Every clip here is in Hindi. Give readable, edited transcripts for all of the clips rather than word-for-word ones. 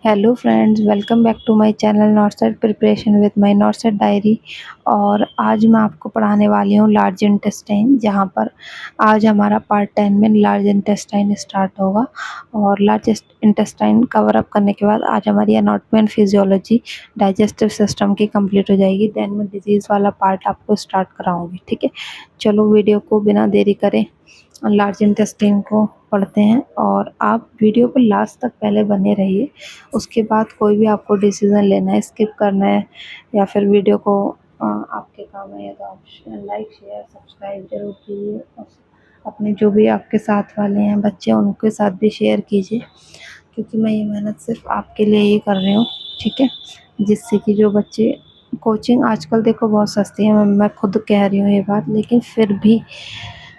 Hello friends, welcome back to my channel NORCET preparation with my NORCET diary. और आज मैं आपको पढ़ाने वाली हूँ लार्ज इंटेस्टाइन, जहाँ पर आज हमारा पार्ट 10 में लार्ज इंटेस्टाइन स्टार्ट होगा। और लार्ज इंटेस्टाइन कवर अप करने के बाद आज हमारी anatomy and physiology digestive system की कंप्लीट हो जाएगी। देन मैं डिजीज़ वाला पार्ट आपको स्टार्ट कराऊँगी। ठीक है, चलो वीडियो को बिना देरी करें लार्ज इंटेस्टाइन को पढ़ते हैं। और आप वीडियो को लास्ट तक पहले बने रहिए, उसके बाद कोई भी आपको डिसीज़न लेना है, स्किप करना है या फिर वीडियो को आपके काम है तो आप लाइक शेयर सब्सक्राइब जरूर कीजिए। और अपने जो भी आपके साथ वाले हैं बच्चे उनके साथ भी शेयर कीजिए, क्योंकि मैं ये मेहनत सिर्फ आपके लिए ही कर रही हूँ। ठीक है, जिससे कि जो बच्चे कोचिंग आजकल देखो बहुत सस्ती है, मैं खुद कह रही हूँ ये बात, लेकिन फिर भी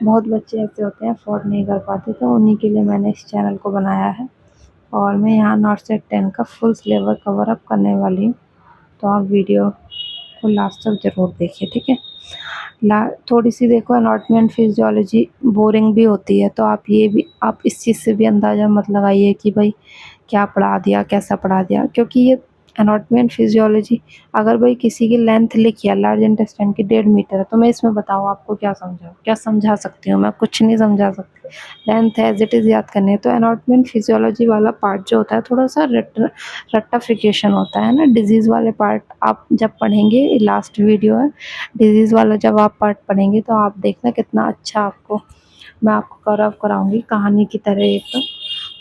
बहुत बच्चे ऐसे होते हैं अफोर्ड नहीं कर पाते, तो उन्हीं के लिए मैंने इस चैनल को बनाया है। और मैं यहाँ नॉर्थ सेट 10 का फुल सिलेबस कवर अप करने वाली हूँ, तो आप वीडियो को लास्ट तक ज़रूर देखिए। ठीक है, थोड़ी सी देखो एनाटॉमी एंड फिजियोलॉजी बोरिंग भी होती है, तो आप इस चीज़ से भी अंदाज़ा मत लगाइए कि भाई क्या पढ़ा दिया, कैसा पढ़ा दिया, क्योंकि ये एनाटॉमी एंड फिजियोलॉजी अगर भाई किसी की लेंथ लिखी है लार्ज इंटेस्टाइन की 1.5 मीटर है, तो मैं इसमें बताऊँ आपको क्या समझा सकती हूँ? मैं कुछ नहीं समझा सकती। लेंथ एज इट इज़ याद करनी है। तो एनाटॉमी एंड फिजियोलॉजी वाला पार्ट जो होता है थोड़ा सा रट्टाफिकेशन होता है ना। डिजीज़ वाले पार्ट आप जब पढ़ेंगे, लास्ट वीडियो है डिजीज़ वाला, जब आप पार्ट पढ़ेंगे तो आप देखना कितना अच्छा आपको मैं आपको कवर कराऊंगी कहानी की तरह एकदम।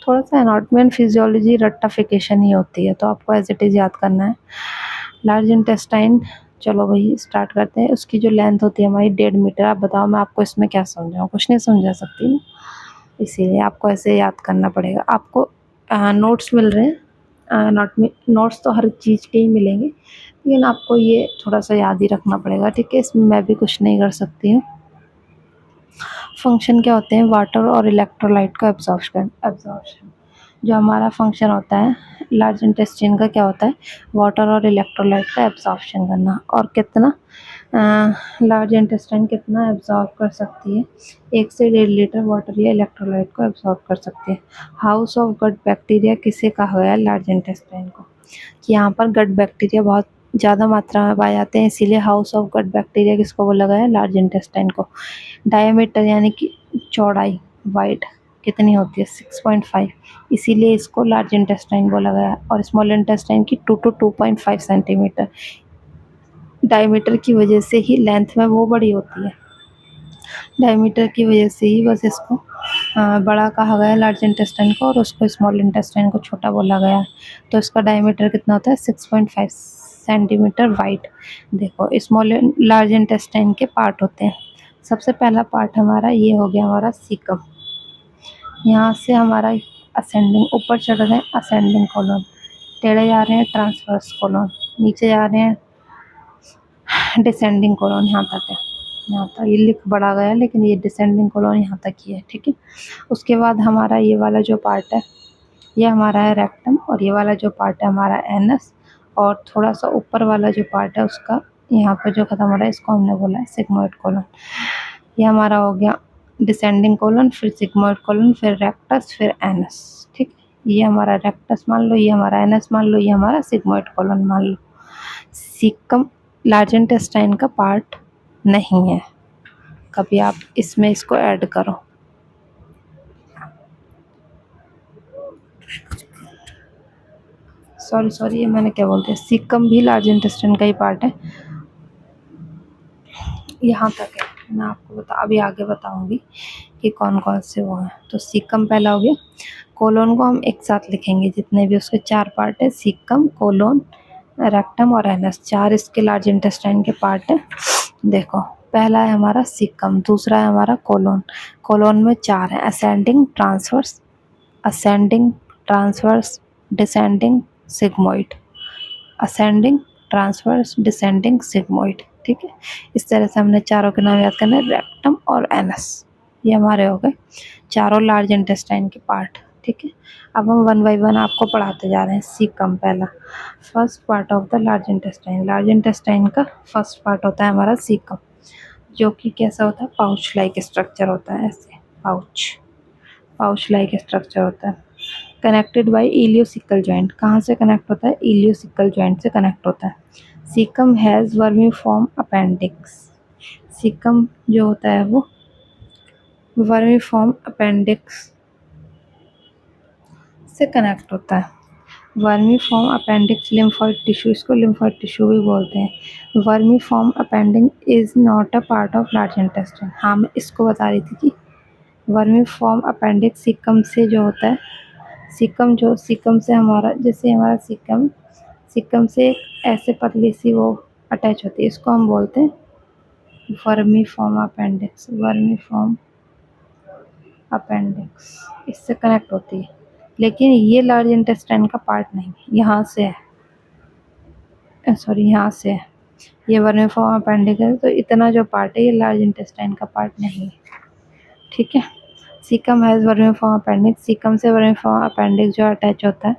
थोड़ा सा एनाटॉमी एंड फिजियोलॉजी रट्टाफिकेशन ही होती है, तो आपको एज इट इज़ याद करना है। लार्ज इंटेस्टाइन, चलो भाई स्टार्ट करते हैं। उसकी जो लेंथ होती है हमारी 1.5 मीटर। आप बताओ मैं आपको इसमें क्या समझाऊँ? कुछ नहीं समझा सकती ना, इसीलिए आपको ऐसे याद करना पड़ेगा। आपको नोट्स मिल रहे हैं, नोट्स तो हर चीज़ के ही मिलेंगे, लेकिन आपको ये थोड़ा सा याद ही रखना पड़ेगा। ठीक है, इसमें मैं भी कुछ नहीं कर सकती हूँ। फंक्शन क्या होते हैं? वाटर और इलेक्ट्रोलाइट का एब्जॉर्प्शन जो हमारा फंक्शन होता है लार्ज इंटेस्टाइन का, क्या होता है? वाटर और इलेक्ट्रोलाइट का एब्जॉर्प्शन करना। और कितना लार्ज इंटेस्टाइन कितना एब्जॉर्ब कर सकती है? 1 से 1.5 लीटर वाटर या इलेक्ट्रोलाइट को एब्जॉर्ब कर सकती है। हाउस ऑफ गट बैक्टीरिया किसे कहा गया है? लार्ज इंटेस्टाइन को। कि यहाँ पर गट बैक्टीरिया बहुत ज़्यादा मात्रा में पाए जाते हैं, इसीलिए हाउस ऑफ गट बैक्टीरिया किसको बोला गया है? लार्ज इंटेस्टाइन को। डायमीटर यानी कि चौड़ाई, वाइड कितनी होती है? 6.5, इसीलिए इसको लार्ज इंटेस्टाइन बोला गया है। और स्मॉल इंटेस्टाइन की 2 to 2.5 सेंटीमीटर। डायमीटर की वजह से ही लेंथ में वो बड़ी होती है, डायमीटर की वजह से ही बस इसको बड़ा कहा गया है लार्ज इंटेस्टाइन को, और उसको स्मॉल इंटेस्टाइन को छोटा बोला गया है। तो इसका डायमीटर कितना होता है? 6.5 सेंटीमीटर वाइड। देखो स्मॉल लार्ज इंटेस्टाइन के पार्ट होते हैं। सबसे पहला पार्ट हमारा ये हो गया हमारा सीकम। यहाँ से हमारा असेंडिंग, ऊपर चढ़ रहे हैं असेंडिंग कॉलम, टेढ़े जा रहे हैं ट्रांसवर्स कॉलम, नीचे जा रहे हैं डिसेंडिंग कॉलम। यहाँ तक है, यहाँ तक ये लिख बड़ा गया, लेकिन ये डिसेंडिंग कॉलम यहाँ तक ही है। ठीक है, उसके बाद हमारा ये वाला जो पार्ट है ये हमारा है रेक्टम, और ये वाला जो पार्ट है हमारा एनस। और थोड़ा सा ऊपर वाला जो पार्ट है उसका यहाँ पर जो खत्म हो रहा है इसको हमने बोला है सिग्मोइड कॉलम। ये हमारा हो गया डिसेंडिंग कॉलन, फिर सिग्मोइड कॉलन, फिर रेक्टस, फिर एनस। ठीक है, ये हमारा रेक्टस मान लो, ये हमारा एनस मान लो, ये हमारा सिग्मोइड कॉलन मान लो। सीकम लार्ज इंटेस्टाइन का पार्ट नहीं है, कभी आप इसमें इसको ऐड करो। सॉरी ये मैंने क्या बोलते हैं, सीकम भी लार्ज इंटेस्टाइन का ही पार्ट है। यहाँ तक है, मैं आपको अभी आगे बताऊंगी कि कौन कौन से वो हैं। तो सीकम पहला हो गया। कोलोन को हम एक साथ लिखेंगे, जितने भी उसके 4 पार्ट है, सीकम, कोलोन, रेक्टम और एनस, 4 इसके लार्ज इंटेस्टाइन के पार्ट है। देखो पहला है हमारा सीकम, दूसरा है हमारा कोलोन। कोलोन में 4 है, ascending transverse descending sigmoid, ascending transverse descending sigmoid. ठीक है, इस तरह से हमने चारों के नाम याद करने, रेक्टम और एनस, ये हमारे हो गए चारों लार्ज इंटेस्टाइन के पार्ट। ठीक है, अब हम 1 बाय 1 आपको पढ़ाते जा रहे हैं। सीकम पहला, first part of the large intestine. Large intestine का फर्स्ट पार्ट होता है हमारा सीकम, जो कि कैसा होता है? पाउच लाइक स्ट्रक्चर होता है, ऐसे पाउच लाइक स्ट्रक्चर होता है। Connected by ileocaecal joint. कहाँ से कनेक्ट होता है? इलियोसिकल जॉइंट से कनेक्ट होता है। Caecum has vermiform appendix. Caecum जो होता है वो वर्मीफॉर्म अपेंडिक्स से कनेक्ट होता है। वर्मीफॉर्म अपेंडिक्स लिम्फोइड टिश्यू, इसको लिम्फोइड टिश्यू भी बोलते हैं। Vermiform appendix is not a part of large intestine. हाँ, मैं इसको बता रही थी कि वर्मीफॉर्म अपेंडिक्स सीकम से जो होता है, सीकम से हमारा, जैसे हमारा सीकम से ऐसे पतली सी वो अटैच होती है, इसको हम बोलते हैं वर्मीफॉर्म अपेंडिक्स। वर्मीफॉर्म अपेंडिक्स इससे कनेक्ट होती है, लेकिन ये लार्ज इंटेस्टाइन का पार्ट नहीं, यहाँ से है, सॉरी यहाँ से है। ये वर्मीफॉर्म अपेंडिक्स है, तो इतना जो पार्ट है ये लार्ज इंटेस्टाइन का पार्ट नहीं है, ठीक है। Caecum has vermiform appendix. Caecum से वर्मीफॉर्म अपेंडिक्स जो अटैच होता है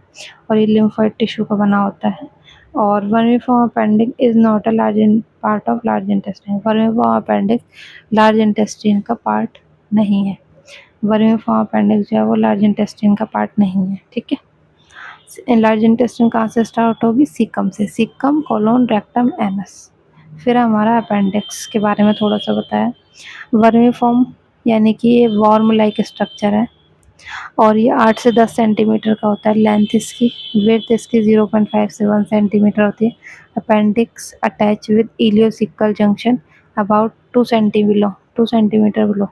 और ये लिम्फोइड टिश्यू का बना होता है। और vermiform appendix is not a large part of large intestine. Vermiform appendix large intestine का पार्ट नहीं है। वर्मीफॉर्म अपेंडिक्स जो है वो लार्ज इंटेस्टाइन का पार्ट नहीं है, ठीक है। लार्ज इंटेस्टाइन कहाँ से स्टार्ट होगी? सीकम से। Caecum, colon, rectum, anus. फिर हमारा अपेंडिक्स के बारे में थोड़ा सा बताया। वर्मीफॉर्म यानी कि ये वॉर्म लाइक स्ट्रक्चर है और ये 8 से 10 सेंटीमीटर का होता है। लेंथ इसकी, विड्थ इसकी 0.5 से 1 सेंटीमीटर होती है। Appendix attach with ileocaecal junction about 2 centimetre below.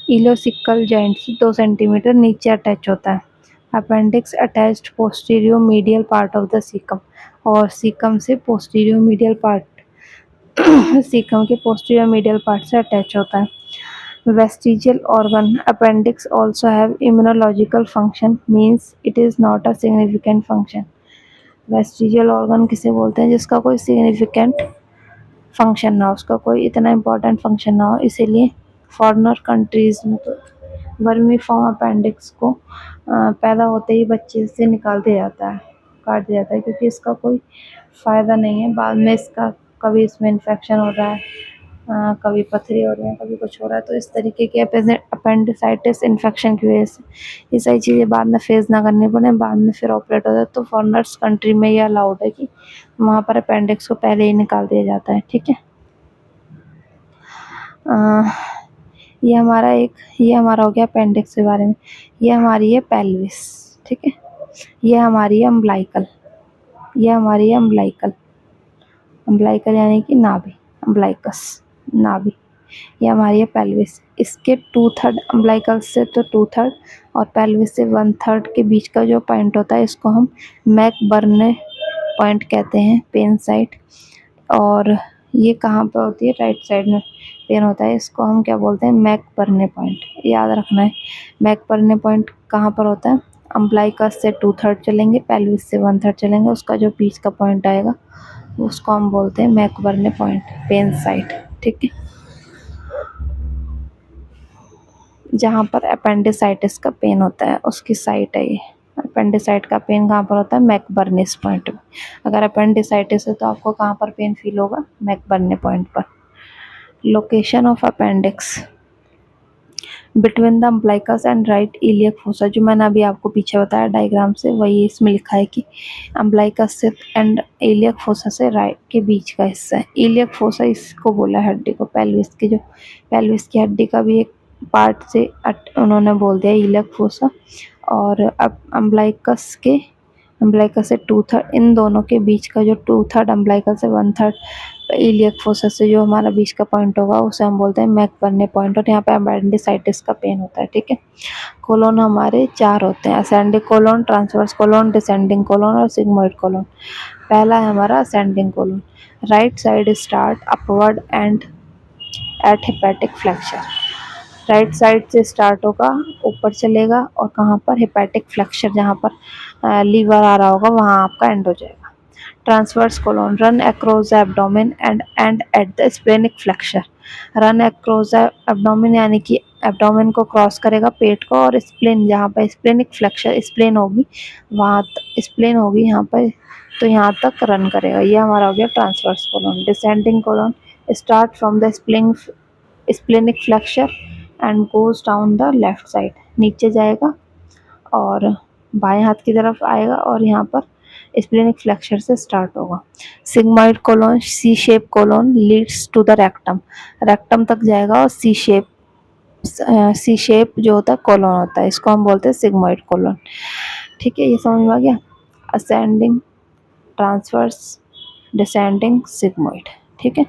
Ileocaecal joint से 2 सेंटीमीटर नीचे अटैच होता है। Appendix attached posterior medial part of the caecum. और सीकम से पोस्टीरियो मीडियल पार्ट सीकम के पोस्टीरियर मीडियल पार्ट से अटैच होता है। Vestigial organ. Appendix also have immunological function, means it is not a significant function. Vestigial organ किसे बोलते हैं? जिसका कोई सिग्निफिकेंट फंक्शन ना हो, उसका कोई इतना इम्पोर्टेंट फंक्शन ना हो। इसीलिए फॉरेनर कंट्रीज़ में तो वर्मीफॉर्म अपेंडिक्स को पैदा होते ही बच्चे से निकाल दिया जाता है, काट दिया जाता है, क्योंकि इसका कोई फ़ायदा नहीं है। बाद में इसका कभी इसमें इन्फेक्शन हो रहा है, कभी पथरी हो रही है, कभी कुछ हो रहा है। तो इस तरीके के अपेंडिसाइटिस इन्फेक्शन की वजह से ये सारी चीज़ें बाद में फेस ना करनी पड़े, बाद में फिर ऑपरेट हो जाए। तो फॉरेनर्स कंट्री में ये अलाउड है कि वहाँ पर अपेंडिक्स को पहले ही निकाल दिया जाता है, ठीक है। ये हमारा हो गया अपेंडिक्स के बारे में। ये हमारी है पेल्विस, ठीक है। ये हमारी है अम्बलाइकल। ये हमारी है अम्बलाइकल। अम्बलाइकल यानी कि नाभि, अम्बलाइकस नाभि। ये हमारी है पेल्विस। इसके 2/3 अम्बलाइकल से तो 2/3 और पेल्विस से 1/3 के बीच का जो पॉइंट होता है इसको हम मैकबर्ने पॉइंट कहते हैं, पेन साइड। और ये कहाँ पे होती है? राइट साइड में पेन होता है, इसको हम क्या बोलते हैं? मैकबर्ने पॉइंट, याद रखना है। मैकबर्ने पॉइंट कहाँ पर होता है? अम्बलाइकस से 2/3 चलेंगे, पेल्विस से 1/3 चलेंगे, उसका जो बीच का पॉइंट आएगा उसको हम बोलते हैं मैकबर्ने पॉइंट, पेन साइड, ठीक है। जहाँ पर अपेंडिसाइटिस का पेन होता है उसकी साइट है ये। अपेंडिसाइट का पेन कहाँ पर होता है? मैकबर्निस पॉइंट में। अगर अपेंडिसाइटिस है तो आपको कहाँ पर पेन फील होगा? मैकबर्ने पॉइंट पर। Location of appendix between the umbilicus and right iliac fossa. जो मैंने अभी आपको पीछे बताया डायग्राम से, वही इसमें लिखा है कि अम्बलाइकस से एंड इलियक फोसा से राइट के बीच का हिस्सा है। इलियक फोसा इसको बोला है हड्डी को, पेल्विस की, जो पेल्विस की हड्डी का भी एक पार्ट से उन्होंने बोल दिया इलियक फोसा। और अब अम्बलाइकस से 2/3, इन दोनों के बीच का जो 2/3 अम्बलाइकस से 1/3 इलियक फोसा से जो हमारा बीच का पॉइंट होगा उसे हम बोलते हैं मैकबर्ने पॉइंट। और यहाँ पे अपेंडिसाइटिस का पेन होता है, ठीक है। कोलोन हमारे 4 होते हैं, ascending colon, transverse colon, descending colon और सिग्मोइड कोलोन। पहला है हमारा ascending colon. Right side start upward end at hepatic flexure. Right side से स्टार्ट होगा, ऊपर चलेगा और कहाँ पर? हेपेटिक फ्लैक्चर, जहाँ पर लीवर आ रहा होगा वहाँ आपका एंड हो जाएगा। Transverse colon run across the abdomen end at the splenic flexure. Run across the abdomen यानी कि एब्डोमेन को क्रॉस करेगा, पेट को, और स्प्लेन, जहाँ पर स्प्लेनिक फ्लैक्चर स्प्लेन होगी वहाँ स्प्लेन होगी यहाँ पर, तो यहाँ तक रन करेगा। ये हमारा हो गया transverse colon. Descending colon start from the splenic flexure and goes down the left side, नीचे जाएगा और बाएं हाथ की तरफ आएगा और यहाँ पर स्प्लेनिक फ्लेक्सर से स्टार्ट होगा। Sigmoid colon C shape colon leads to the rectum, rectum तक जाएगा और सी शेप जो होता है कोलोन होता है, इसको हम बोलते हैं सिग्मॉइड कोलोन। ठीक है, ये समझ में आ गया। Ascending, transverse, descending, sigmoid. ठीक है।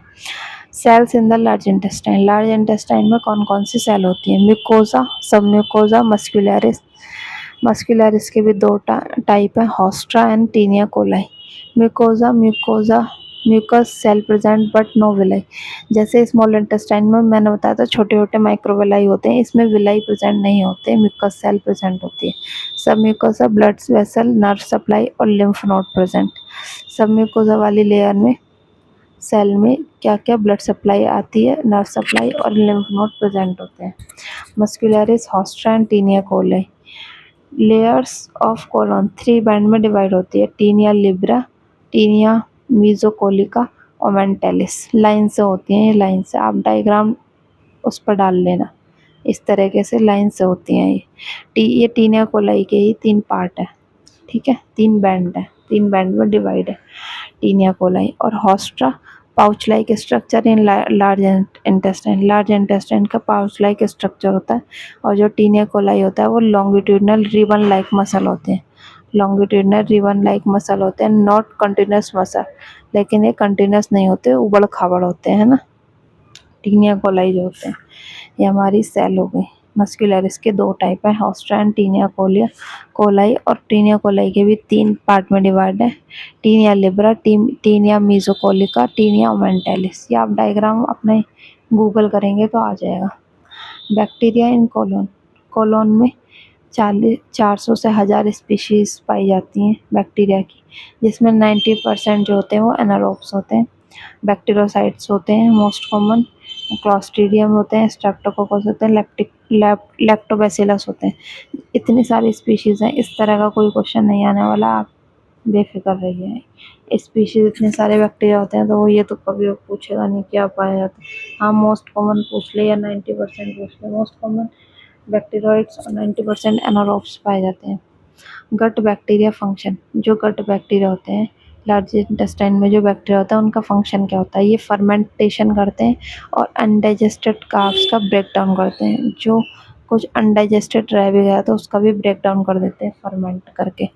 Cells in the large intestine, large intestine में कौन कौन सी सेल होती है? म्यूकोसा, सब म्यूकोसा, मस्कुलरिस, मस्कुलरिस के भी दो टाइप है, haustra and taenia coli. Mucosa, mucus cell present but no villi. जैसे स्मॉल इंटेस्टाइन में मैंने बताया था छोटे छोटे माइक्रोविलाई होते हैं, इसमें विलाई प्रेजेंट नहीं होते, म्यूकस सेल प्रेजेंट होती है। Sub mucosa blood vessel, nerve supply और lymph node present. Sub mucosa वाली लेयर में सेल में क्या क्या ब्लड सप्लाई आती है, नर्व सप्लाई और लिम्फ नोड प्रेजेंट होते हैं। Muscularis, haustra and taenia coli. Layers of colon 3 band में डिवाइड होती है, टीनिया लिब्रा, टीनिया मीजोकोलिका और मेंटेलिस। लाइन से होती हैं, ये लाइन से आप डायग्राम उस पर डाल लेना, इस तरीके से लाइन से होती हैं ये टीनिया कोलाई के ही 3 पार्ट है। ठीक है, 3 बैंड है, 3 बैंड में डिवाइड है टीनिया कोलाई। और haustra pouch like structure in large intestine, large intestine का पाउच लाइक स्ट्रक्चर होता है। और जो टीनिया कोलाई होता है वो लॉन्गिट्यूडनल रिबन लाइक मसल होते हैं, लॉन्गिट्यूडनल रिबन लाइक मसल होते हैं, नॉट कंटिन्यूस मसल, लेकिन ये कंटिन्यूस नहीं होते, उबड़ खाबड़ होते हैं ना। टीनिया कोलाई जो होते हैं ये हमारी सेल हो गई। मस्कुलरिस के 2 टाइप है, होस्ट्रा एंड टीनिया कोलाई। और टीनिया कोलाई के भी 3 पार्ट में डिवाइड है, टीनिया लिब्रा, टीनिया मीजोकोलिका, टीनिया ओमेंटेलिस। ये आप डायग्राम अपने गूगल करेंगे तो आ जाएगा। बैक्टीरिया इन कोलोन, कोलोन में 400 से 1000 स्पीशीज पाई जाती हैं बैक्टीरिया की, जिसमें 90% जो होते हैं वो एनारोब्स होते हैं। बैक्टीरियोसाइट्स होते हैं मोस्ट कॉमन, क्लॉस्ट्रीडियम होते हैं, स्ट्रेप्टोकोकस होते हैं, लैक्टोबैसिलस होते हैं। इतनी सारी स्पीशीज़ हैं, इस तरह का कोई क्वेश्चन नहीं आने वाला, आप बेफिक्र रहिए। स्पीशीज इतने सारे बैक्टीरिया होते हैं तो वो ये तो कभी वो पूछेगा नहीं क्या पाया जाता है। हाँ, मोस्ट कॉमन पूछ ले या 90% पूछ ले, मोस्ट कॉमन बैक्टीरियोइड्स और 90% एनारोब्स पाए जाते हैं। गट बैक्टीरिया फंक्शन, जो गट बैक्टीरिया होते हैं लार्ज इंटेस्टाइन में जो बैक्टीरिया होता है उनका फंक्शन क्या होता है? ये फर्मेंटेशन करते हैं और अनडाइजेस्टेड कार्ब्स का ब्रेक डाउन करते हैं। जो कुछ अनडाइजेस्टेड रह भी गया तो उसका भी ब्रेक डाउन कर देते हैं फर्मेंट करके।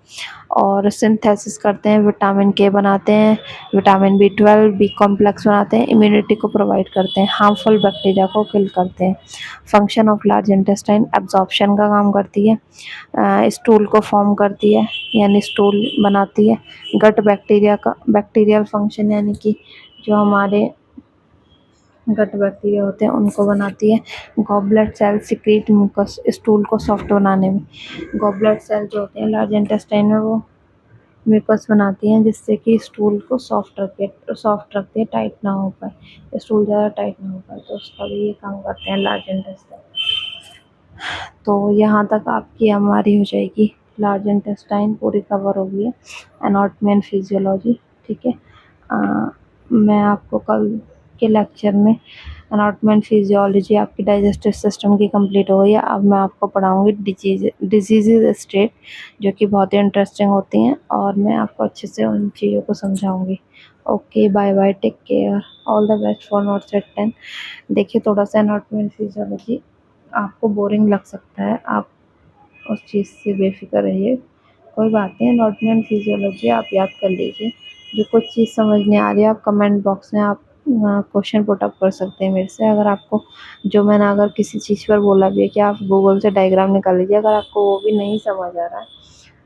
और सिंथेसिस करते हैं, विटामिन के बनाते हैं, विटामिन बी 12 बी कॉम्प्लेक्स बनाते हैं, इम्यूनिटी को प्रोवाइड करते हैं, हार्मफुल बैक्टीरिया को किल करते हैं। Function of large intestine absorption का काम करती है, स्टूल को फॉर्म करती है यानी स्टूल बनाती है। गट बैक्टीरिया का बैक्टीरियल फंक्शन यानी कि जो हमारे गट बैक्टीरिया होते हैं उनको बनाती है। Goblet cell secrete mucus, stool को सॉफ्ट बनाने में। गॉबलेट सेल जो होते हैं लार्ज इंटेस्टाइन में वो म्यूकस बनाती हैं जिससे कि स्टूल को सॉफ्ट रखती है, टाइट ना हो पाए, स्टूल ज़्यादा टाइट ना हो पाए, तो उसका भी ये काम करते हैं लार्ज इंटेस्टाइन। तो यहाँ तक आपकी हमारी हो जाएगी लार्ज इंटेस्टाइन पूरी कवर हो गई है, एनाटॉमी एंड फिजियोलॉजी। ठीक है, मैं आपको कल के लेक्चर में एनाटॉमी एंड फिजियोलॉजी आपकी डाइजेस्टिव सिस्टम की कंप्लीट हो गई है। अब मैं आपको पढ़ाऊँगी डिजीज़ स्टेट, जो कि बहुत ही इंटरेस्टिंग होती हैं और मैं आपको अच्छे से उन चीज़ों को समझाऊँगी। Okay, bye bye, take care, all the best for NORCET 10। देखिए, थोड़ा सा एनाटॉमी एंड फिजियोलॉजी आपको बोरिंग लग सकता है, आप उस चीज़ से बेफिक्र रहिए, कोई बात नहीं। एनाटॉमी एंड फिजियोलॉजी आप याद कर लीजिए। जो कुछ चीज़ समझ नहीं आ रही है आप कमेंट बॉक्स में आप क्वेश्चन पुट अप कर सकते हैं मेरे से। अगर आपको जो मैंने अगर किसी चीज़ पर बोला भी है कि आप गूगल से डायग्राम निकाल लीजिए, अगर आपको वो भी नहीं समझ आ रहा है,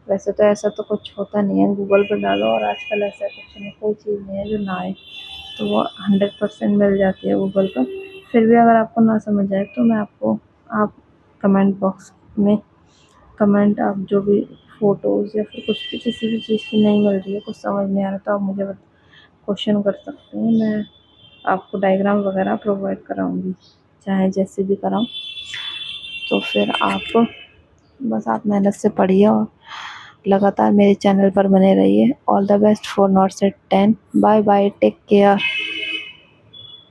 वैसे तो ऐसा तो कुछ होता नहीं है, गूगल पर डालो और आजकल ऐसा कुछ नहीं, कोई चीज़ नहीं है जो ना आए, तो वो 100% मिल जाती है गूगल पर। फिर भी अगर आपको ना समझ आए तो मैं आपको आप कमेंट बॉक्स में कमेंट, आप जो भी फ़ोटोज़ या फिर कुछ भी किसी भी चीज़ की नहीं मिल रही है, कुछ समझ नहीं आ रहा तो आप मुझे क्वेश्चन कर सकते हैं, मैं आपको डायग्राम वगैरह प्रोवाइड कराऊंगी, चाहे जैसे भी कराऊं। तो फिर आप बस आप मेहनत से पढ़िए और लगातार मेरे चैनल पर बने रहिए। All the best for NORCET 10। Bye bye, take care.